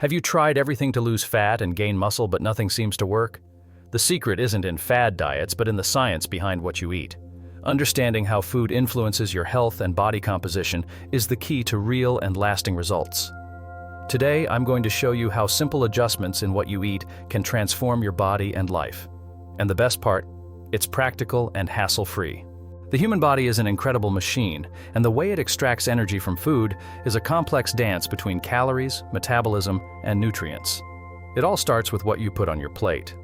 Have you tried everything to lose fat and gain muscle but nothing seems to work? The secret isn't in fad diets but in the science behind what you eat. Understanding how food influences your health and body composition is the key to real and lasting results. Today, I'm going to show you how simple adjustments in what you eat can transform your body and life. And the best part, it's practical and hassle-free. The human body is an incredible machine, and the way it extracts energy from food is a complex dance between calories, metabolism, and nutrients. It all starts with what you put on your plate.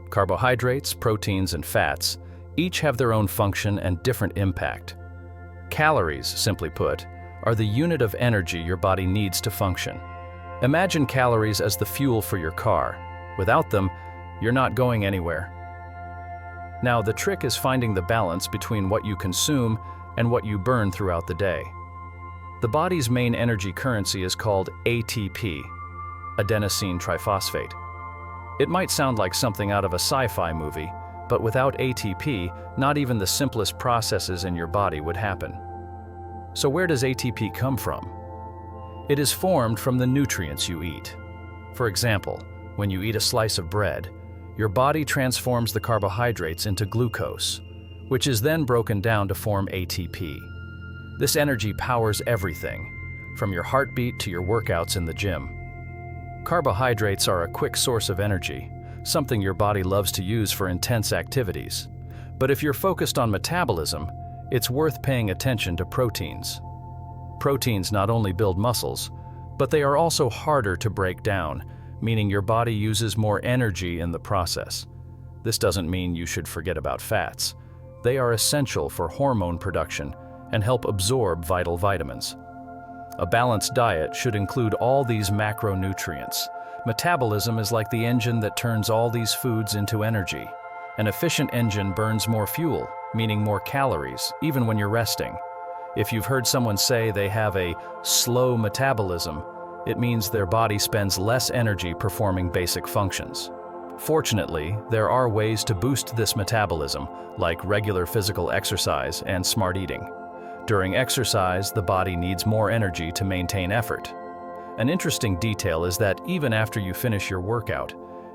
Carbohydrates, proteins, and fats each have their own function and different impact. Calories, simply put, are the unit of energy your body needs to function. Imagine calories as the fuel for your car. Without them, you're not going anywhere. Now, the trick is finding the balance between what you consume and what you burn throughout the day. The body's main energy currency is called ATP, adenosine triphosphate. It might sound like something out of a sci-fi movie, but without ATP, not even the simplest processes in your body would happen. So where does ATP come from? It is formed from the nutrients you eat. For example, when you eat a slice of bread, your body transforms the carbohydrates into glucose, which is then broken down to form ATP. This energy powers everything, from your heartbeat to your workouts in the gym. Carbohydrates are a quick source of energy, something your body loves to use for intense activities. But if you're focused on metabolism, it's worth paying attention to proteins. Proteins not only build muscles, but they are also harder to break down, meaning your body uses more energy in the process. This doesn't mean you should forget about fats. They are essential for hormone production and help absorb vital vitamins. A balanced diet should include all these macronutrients. Metabolism is like the engine that turns all these foods into energy. An efficient engine burns more fuel, meaning more calories, even when you're resting. If you've heard someone say they have a slow metabolism, it means their body spends less energy performing basic functions. Fortunately, there are ways to boost this metabolism, like regular physical exercise and smart eating. During exercise, the body needs more energy to maintain effort. An interesting detail is that even after you finish your workout,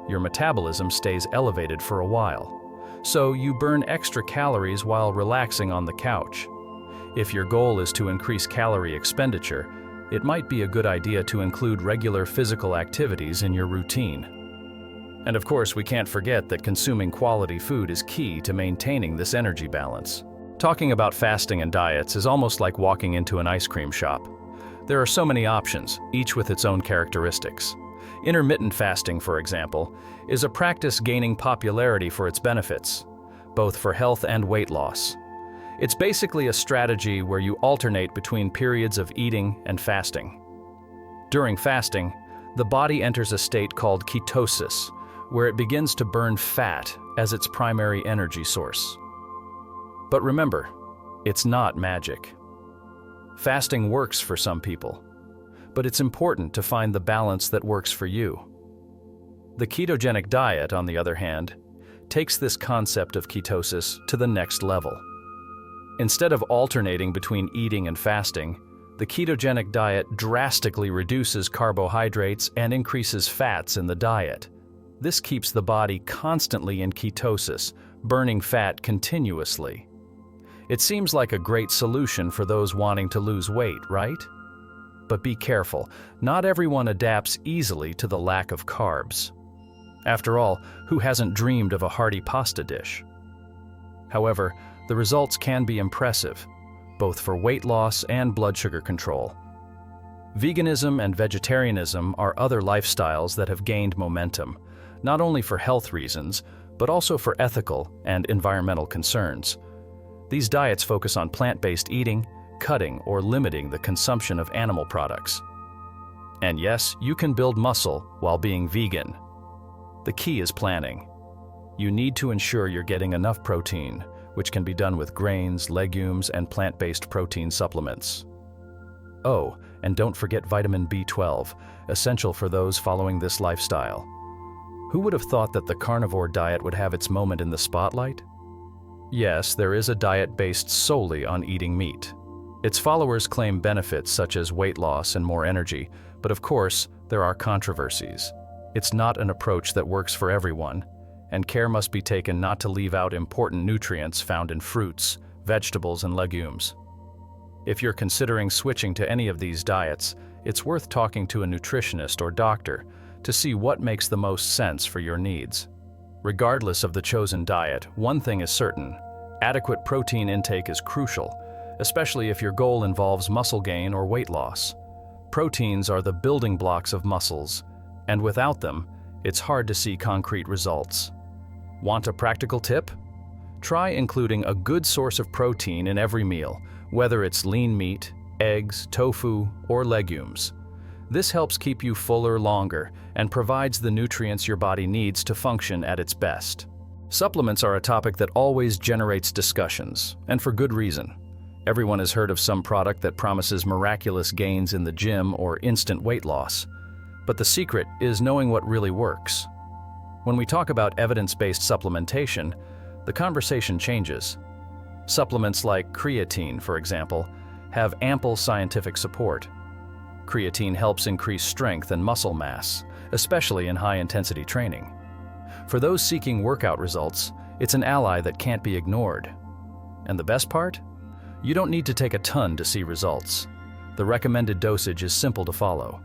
your metabolism stays elevated for a while. So you burn extra calories while relaxing on the couch. If your goal is to increase calorie expenditure, it might be a good idea to include regular physical activities in your routine. And of course, we can't forget that consuming quality food is key to maintaining this energy balance. Talking about fasting and diets is almost like walking into an ice cream shop. There are so many options, each with its own characteristics. Intermittent fasting, for example, is a practice gaining popularity for its benefits, both for health and weight loss. It's basically a strategy where you alternate between periods of eating and fasting. During fasting, the body enters a state called ketosis, where it begins to burn fat as its primary energy source. But remember, it's not magic. Fasting works for some people, but it's important to find the balance that works for you. The ketogenic diet, on the other hand, takes this concept of ketosis to the next level. Instead of alternating between eating and fasting, the ketogenic diet drastically reduces carbohydrates and increases fats in the diet. This keeps the body constantly in ketosis, burning fat continuously. It seems like a great solution for those wanting to lose weight, right? But be careful, not everyone adapts easily to the lack of carbs. After all, who hasn't dreamed of a hearty pasta dish? However, the results can be impressive, both for weight loss and blood sugar control. Veganism and vegetarianism are other lifestyles that have gained momentum, not only for health reasons, but also for ethical and environmental concerns. These diets focus on plant-based eating, cutting or limiting the consumption of animal products. And yes, you can build muscle while being vegan. The key is planning. You need to ensure you're getting enough protein, which can be done with grains, legumes, and plant-based protein supplements. Oh, and don't forget vitamin B12, essential for those following this lifestyle. Who would have thought that the carnivore diet would have its moment in the spotlight? Yes, there is a diet based solely on eating meat. Its followers claim benefits such as weight loss and more energy, but of course, there are controversies. It's not an approach that works for everyone, and care must be taken not to leave out important nutrients found in fruits, vegetables, and legumes. If you're considering switching to any of these diets, it's worth talking to a nutritionist or doctor to see what makes the most sense for your needs. Regardless of the chosen diet, one thing is certain: adequate protein intake is crucial, especially if your goal involves muscle gain or weight loss. Proteins are the building blocks of muscles, and without them, it's hard to see concrete results. Want a practical tip? Try including a good source of protein in every meal, whether it's lean meat, eggs, tofu, or legumes. This helps keep you fuller longer and provides the nutrients your body needs to function at its best. Supplements are a topic that always generates discussions, and for good reason. Everyone has heard of some product that promises miraculous gains in the gym or instant weight loss. But the secret is knowing what really works. When we talk about evidence-based supplementation, the conversation changes. Supplements like creatine, for example, have ample scientific support. Creatine helps increase strength and muscle mass, especially in high-intensity training. For those seeking workout results, it's an ally that can't be ignored. And the best part? You don't need to take a ton to see results. The recommended dosage is simple to follow.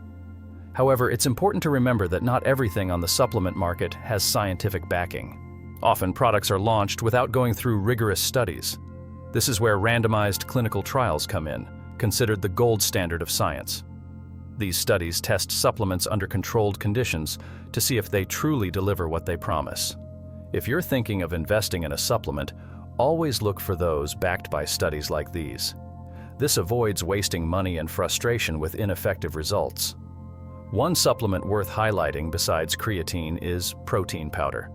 However, it's important to remember that not everything on the supplement market has scientific backing. Often, products are launched without going through rigorous studies. This is where randomized clinical trials come in, considered the gold standard of science. These studies test supplements under controlled conditions to see if they truly deliver what they promise. If you're thinking of investing in a supplement, always look for those backed by studies like these. This avoids wasting money and frustration with ineffective results. One supplement worth highlighting besides creatine is protein powder.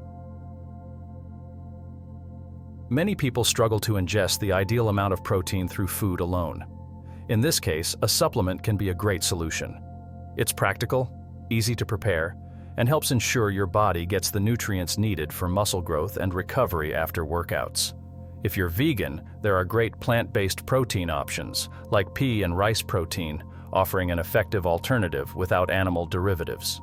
Many people struggle to ingest the ideal amount of protein through food alone. In this case, a supplement can be a great solution. It's practical, easy to prepare, and helps ensure your body gets the nutrients needed for muscle growth and recovery after workouts. If you're vegan, there are great plant-based protein options, like pea and rice protein, offering an effective alternative without animal derivatives.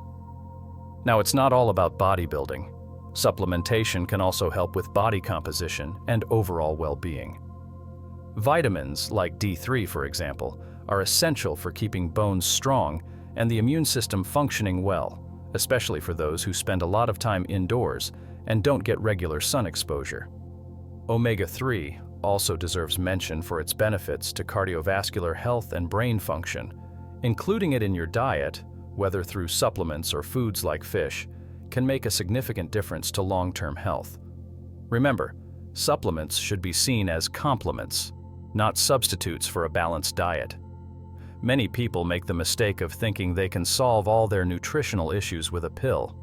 Now, it's not all about bodybuilding. Supplementation can also help with body composition and overall well-being. Vitamins, like D3 for example, are essential for keeping bones strong and the immune system functioning well, especially for those who spend a lot of time indoors and don't get regular sun exposure. Omega-3 also deserves mention for its benefits to cardiovascular health and brain function. Including it in your diet, whether through supplements or foods like fish, can make a significant difference to long-term health. Remember, supplements should be seen as complements, not substitutes for a balanced diet. Many people make the mistake of thinking they can solve all their nutritional issues with a pill.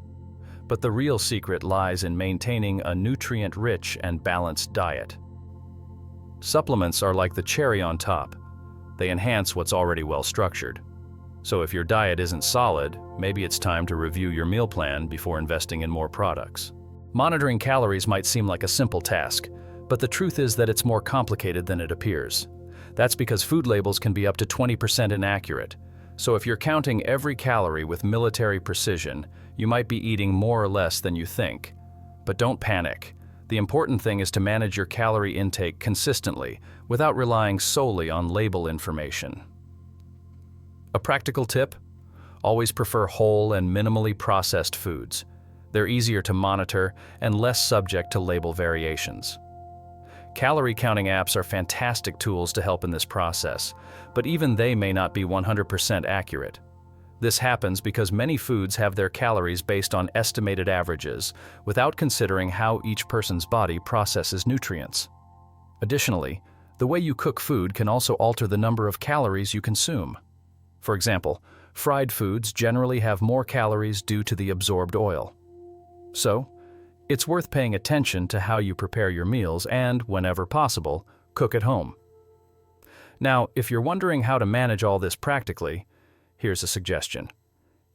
But the real secret lies in maintaining a nutrient-rich and balanced diet. Supplements are like the cherry on top. They enhance what's already well-structured. So if your diet isn't solid, maybe it's time to review your meal plan before investing in more products. Monitoring calories might seem like a simple task, but the truth is that it's more complicated than it appears. That's because food labels can be up to 20% inaccurate. So if you're counting every calorie with military precision, you might be eating more or less than you think. But don't panic. The important thing is to manage your calorie intake consistently without relying solely on label information. A practical tip? Always prefer whole and minimally processed foods. They're easier to monitor and less subject to label variations. Calorie counting apps are fantastic tools to help in this process, but even they may not be 100% accurate. This happens because many foods have their calories based on estimated averages, without considering how each person's body processes nutrients. Additionally, the way you cook food can also alter the number of calories you consume. For example, fried foods generally have more calories due to the absorbed oil. So, it's worth paying attention to how you prepare your meals and, whenever possible, cook at home. Now, if you're wondering how to manage all this practically, here's a suggestion.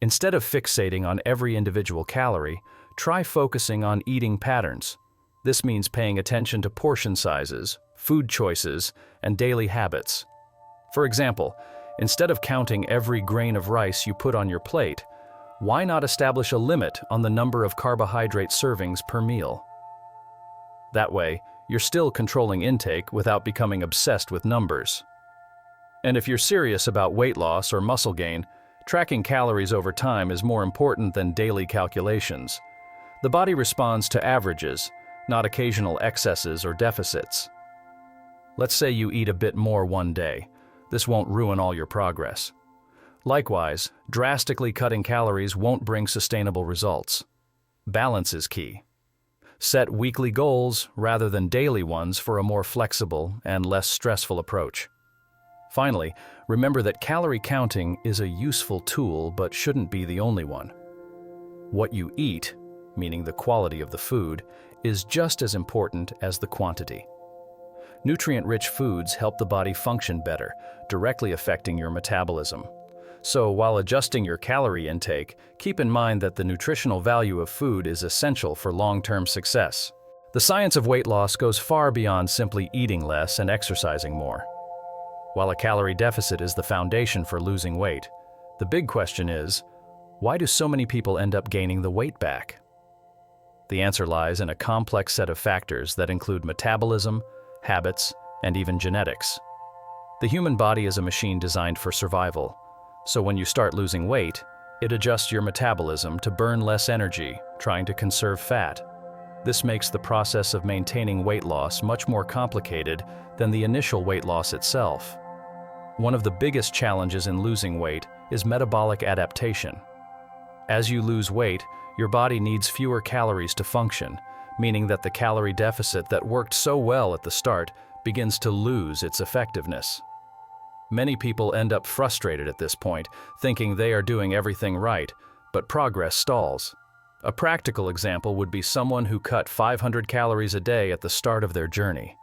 Instead of fixating on every individual calorie, try focusing on eating patterns. This means paying attention to portion sizes, food choices, and daily habits. For example, instead of counting every grain of rice you put on your plate, why not establish a limit on the number of carbohydrate servings per meal? That way, you're still controlling intake without becoming obsessed with numbers. And if you're serious about weight loss or muscle gain, tracking calories over time is more important than daily calculations. The body responds to averages, not occasional excesses or deficits. Let's say you eat a bit more one day. This won't ruin all your progress. Likewise, drastically cutting calories won't bring sustainable results. Balance is key. Set weekly goals rather than daily ones for a more flexible and less stressful approach. Finally, remember that calorie counting is a useful tool but shouldn't be the only one. What you eat, meaning the quality of the food, is just as important as the quantity. Nutrient-rich foods help the body function better, directly affecting your metabolism. So while adjusting your calorie intake, keep in mind that the nutritional value of food is essential for long-term success. The science of weight loss goes far beyond simply eating less and exercising more. While a calorie deficit is the foundation for losing weight, the big question is, why do so many people end up gaining the weight back? The answer lies in a complex set of factors that include metabolism, habits, and even genetics. The human body is a machine designed for survival, so when you start losing weight, it adjusts your metabolism to burn less energy, trying to conserve fat. This makes the process of maintaining weight loss much more complicated than the initial weight loss itself. One of the biggest challenges in losing weight is metabolic adaptation. As you lose weight, your body needs fewer calories to function, meaning that the calorie deficit that worked so well at the start begins to lose its effectiveness. Many people end up frustrated at this point, thinking they are doing everything right, but progress stalls. A practical example would be someone who cut 500 calories a day at the start of their journey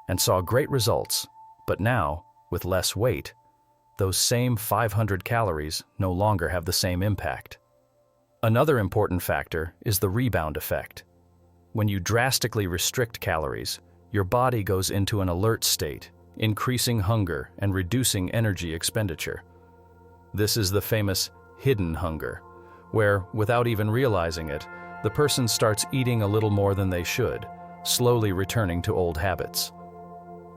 and saw great results, but now, with less weight, those same 500 calories no longer have the same impact. Another important factor is the rebound effect. When you drastically restrict calories, your body goes into an alert state, increasing hunger and reducing energy expenditure. This is the famous hidden hunger, where, without even realizing it, the person starts eating a little more than they should, slowly returning to old habits.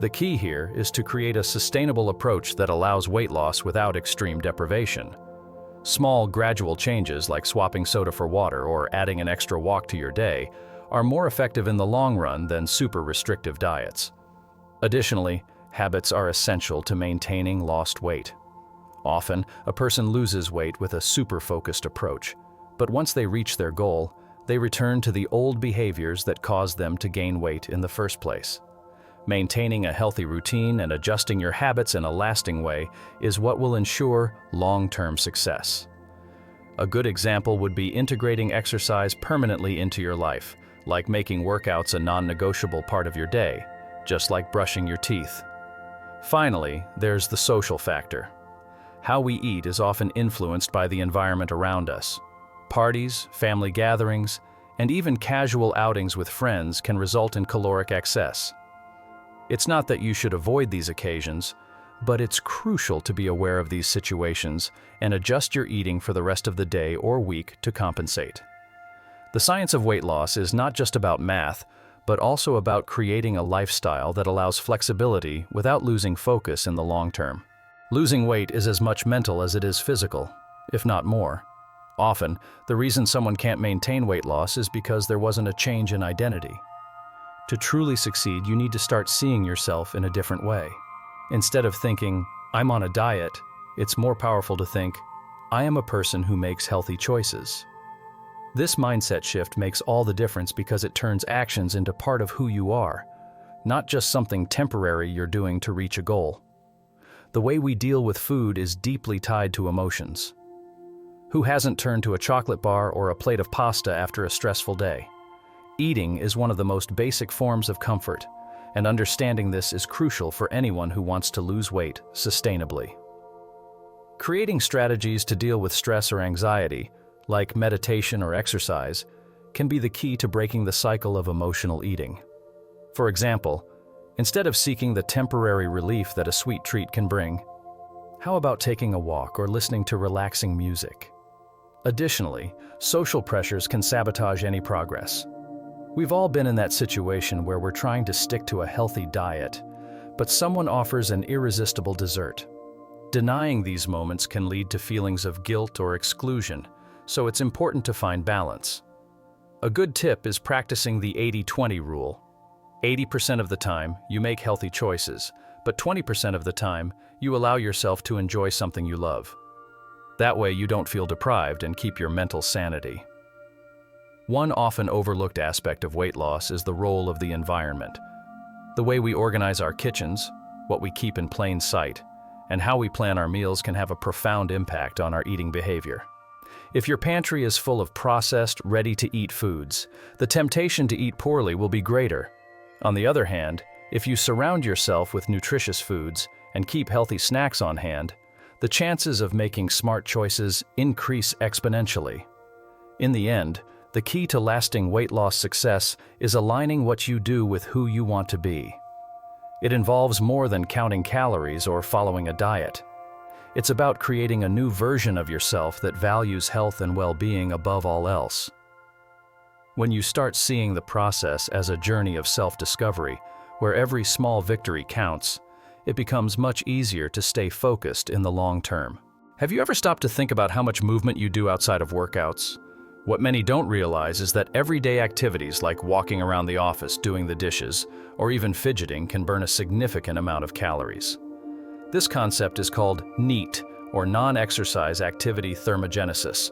The key here is to create a sustainable approach that allows weight loss without extreme deprivation. Small, gradual changes like swapping soda for water or adding an extra walk to your day are more effective in the long run than super restrictive diets. Additionally, habits are essential to maintaining lost weight. Often, a person loses weight with a super-focused approach, but once they reach their goal, they return to the old behaviors that caused them to gain weight in the first place. Maintaining a healthy routine and adjusting your habits in a lasting way is what will ensure long-term success. A good example would be integrating exercise permanently into your life, like making workouts a non-negotiable part of your day, just like brushing your teeth. Finally, there's the social factor. How we eat is often influenced by the environment around us. Parties, family gatherings, and even casual outings with friends can result in caloric excess. It's not that you should avoid these occasions, but it's crucial to be aware of these situations and adjust your eating for the rest of the day or week to compensate. The science of weight loss is not just about math, but also about creating a lifestyle that allows flexibility without losing focus in the long term. Losing weight is as much mental as it is physical, if not more. Often, the reason someone can't maintain weight loss is because there wasn't a change in identity. To truly succeed, you need to start seeing yourself in a different way. Instead of thinking, "I'm on a diet," it's more powerful to think, "I am a person who makes healthy choices." This mindset shift makes all the difference because it turns actions into part of who you are, not just something temporary you're doing to reach a goal. The way we deal with food is deeply tied to emotions. Who hasn't turned to a chocolate bar or a plate of pasta after a stressful day? Eating is one of the most basic forms of comfort, and understanding this is crucial for anyone who wants to lose weight sustainably. Creating strategies to deal with stress or anxiety, like meditation or exercise, can be the key to breaking the cycle of emotional eating. For example, instead of seeking the temporary relief that a sweet treat can bring, how about taking a walk or listening to relaxing music? Additionally, social pressures can sabotage any progress. We've all been in that situation where we're trying to stick to a healthy diet, but someone offers an irresistible dessert. Denying these moments can lead to feelings of guilt or exclusion, so it's important to find balance. A good tip is practicing the 80-20 rule. 80% of the time, you make healthy choices, but 20% of the time, you allow yourself to enjoy something you love. That way, you don't feel deprived and keep your mental sanity. One often overlooked aspect of weight loss is the role of the environment. The way we organize our kitchens, what we keep in plain sight, and how we plan our meals can have a profound impact on our eating behavior. If your pantry is full of processed, ready-to-eat foods, the temptation to eat poorly will be greater. On the other hand, if you surround yourself with nutritious foods and keep healthy snacks on hand, the chances of making smart choices increase exponentially. In the end, the key to lasting weight loss success is aligning what you do with who you want to be. It involves more than counting calories or following a diet. It's about creating a new version of yourself that values health and well-being above all else. When you start seeing the process as a journey of self-discovery, where every small victory counts, it becomes much easier to stay focused in the long term. Have you ever stopped to think about how much movement you do outside of workouts? What many don't realize is that everyday activities like walking around the office, doing the dishes, or even fidgeting can burn a significant amount of calories. This concept is called NEAT, or non-exercise activity thermogenesis.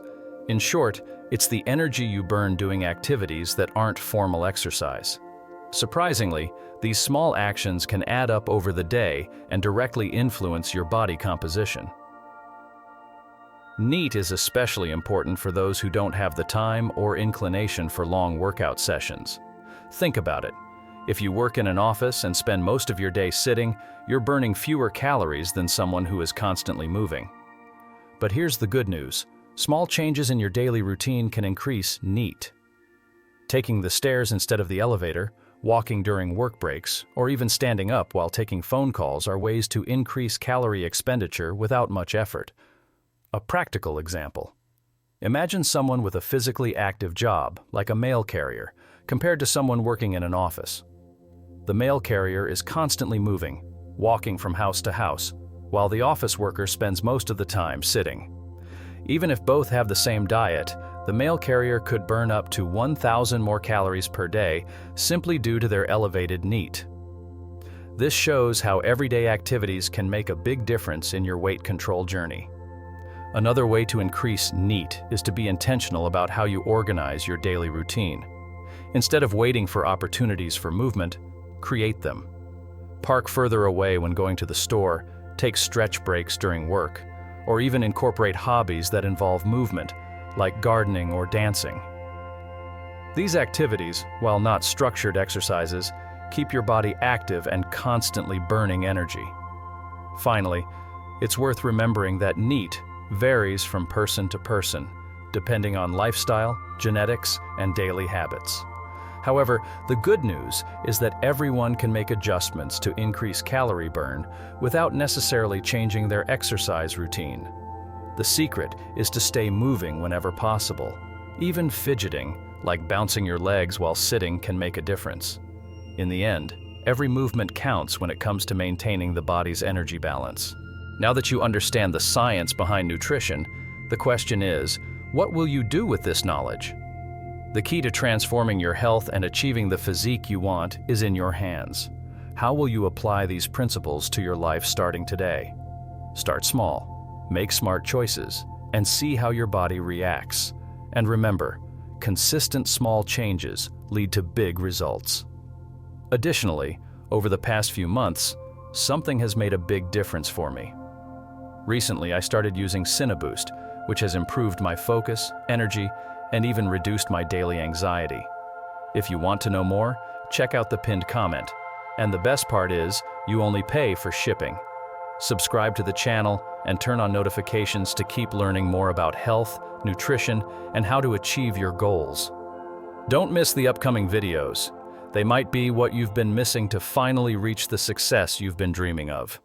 In short, it's the energy you burn doing activities that aren't formal exercise. Surprisingly, these small actions can add up over the day and directly influence your body composition. NEAT is especially important for those who don't have the time or inclination for long workout sessions. Think about it. If you work in an office and spend most of your day sitting, you're burning fewer calories than someone who is constantly moving. But here's the good news. Small changes in your daily routine can increase NEAT. Taking the stairs instead of the elevator, walking during work breaks, or even standing up while taking phone calls are ways to increase calorie expenditure without much effort. A practical example. Imagine someone with a physically active job, like a mail carrier, compared to someone working in an office. The mail carrier is constantly moving, walking from house to house, while the office worker spends most of the time sitting. Even if both have the same diet, the mail carrier could burn up to 1,000 more calories per day simply due to their elevated NEAT. This shows how everyday activities can make a big difference in your weight control journey. Another way to increase NEAT is to be intentional about how you organize your daily routine. Instead of waiting for opportunities for movement, create them. Park further away when going to the store, take stretch breaks during work, or even incorporate hobbies that involve movement, like gardening or dancing. These activities, while not structured exercises, keep your body active and constantly burning energy. Finally, it's worth remembering that NEAT varies from person to person, depending on lifestyle, genetics, and daily habits. However, the good news is that everyone can make adjustments to increase calorie burn without necessarily changing their exercise routine. The secret is to stay moving whenever possible. Even fidgeting, like bouncing your legs while sitting, can make a difference. In the end, every movement counts when it comes to maintaining the body's energy balance. Now that you understand the science behind nutrition, the question is, what will you do with this knowledge? The key to transforming your health and achieving the physique you want is in your hands. How will you apply these principles to your life starting today? Start small, make smart choices, and see how your body reacts. And remember, consistent small changes lead to big results. Additionally, over the past few months, something has made a big difference for me. Recently, I started using Cineboost, which has improved my focus, energy, and even reduced my daily anxiety. If you want to know more, check out the pinned comment. And the best part is, you only pay for shipping. Subscribe to the channel and turn on notifications to keep learning more about health, nutrition, and how to achieve your goals. Don't miss the upcoming videos. They might be what you've been missing to finally reach the success you've been dreaming of.